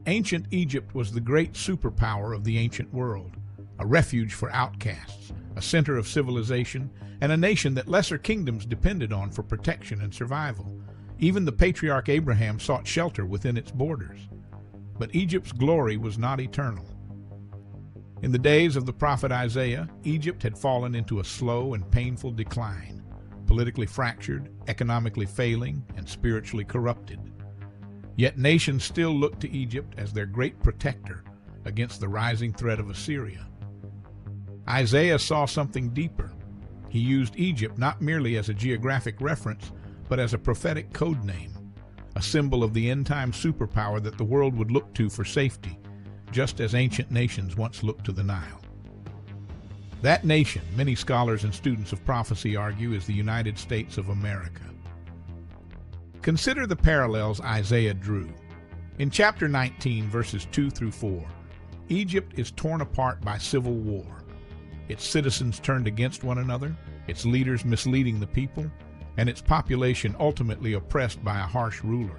Ancient Egypt was the great superpower of the ancient world, a refuge for outcasts, a center of civilization, and a nation that lesser kingdoms depended on for protection and survival. Even the patriarch Abraham sought shelter within its borders. But Egypt's glory was not eternal. In the days of the prophet Isaiah, Egypt had fallen into a slow and painful decline, politically fractured, economically failing, and spiritually corrupted. Yet nations still looked to Egypt as their great protector against the rising threat of Assyria. Isaiah saw something deeper. He used Egypt not merely as a geographic reference, but as a prophetic code name, a symbol of the end-time superpower that the world would look to for safety, just as ancient nations once looked to the Nile. That nation, many scholars and students of prophecy argue, is the United States of America. Consider the parallels Isaiah drew. In chapter 19, verses 2 through 4, Egypt is torn apart by civil war. Its citizens turned against one another, its leaders misleading the people, and its population ultimately oppressed by a harsh ruler.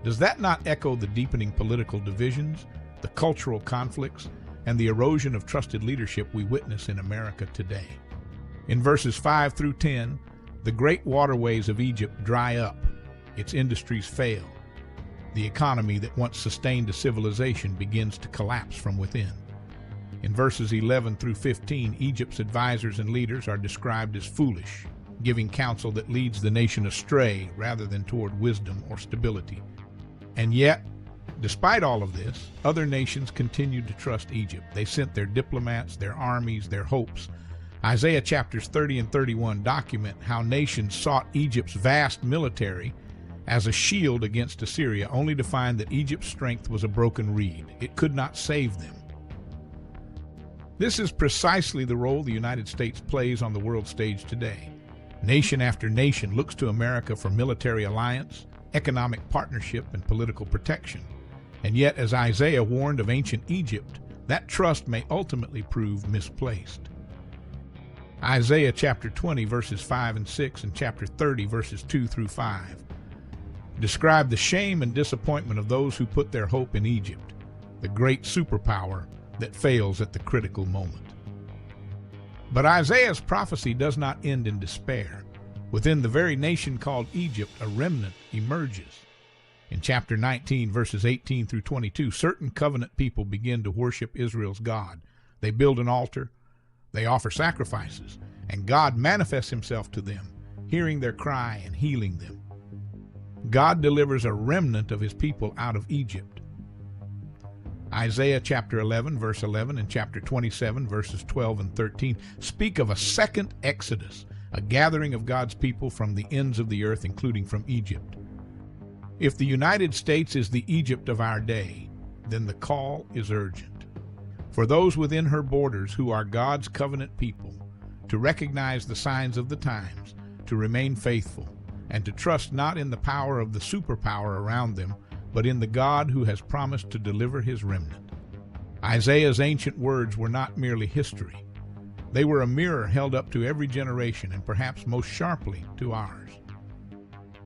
Does that not echo the deepening political divisions, the cultural conflicts, and the erosion of trusted leadership we witness in America today? In verses 5 through 10, the great waterways of Egypt dry up, its industries fail. The economy that once sustained a civilization begins to collapse from within. In verses 11 through 15, Egypt's advisors and leaders are described as foolish, giving counsel that leads the nation astray rather than toward wisdom or stability. And yet, despite all of this, other nations continued to trust Egypt. They sent their diplomats, their armies, their hopes. Isaiah chapters 30 and 31 document how nations sought Egypt's vast military as a shield against Assyria, only to find that Egypt's strength was a broken reed. It could not save them. This is precisely the role the United States plays on the world stage today. Nation after nation looks to America for military alliance, economic partnership, and political protection. And yet, as Isaiah warned of ancient Egypt, that trust may ultimately prove misplaced. Isaiah chapter 20, verses 5 and 6, and chapter 30, verses 2 through 5, describe the shame and disappointment of those who put their hope in Egypt, the great superpower that fails at the critical moment. But Isaiah's prophecy does not end in despair. Within the very nation called Egypt, a remnant emerges. In chapter 19, verses 18 through 22, certain covenant people begin to worship Israel's God. They build an altar, they offer sacrifices, and God manifests himself to them, hearing their cry and healing them. God delivers a remnant of his people out of Egypt. Isaiah chapter 11, verse 11, and chapter 27, verses 12 and 13 speak of a second Exodus, a gathering of God's people from the ends of the earth, including from Egypt. If the United States is the Egypt of our day, then the call is urgent. For those within her borders who are God's covenant people, to recognize the signs of the times, to remain faithful, and to trust not in the power of the superpower around them, but in the God who has promised to deliver his remnant. Isaiah's ancient words were not merely history. They were a mirror held up to every generation, and perhaps most sharply to ours.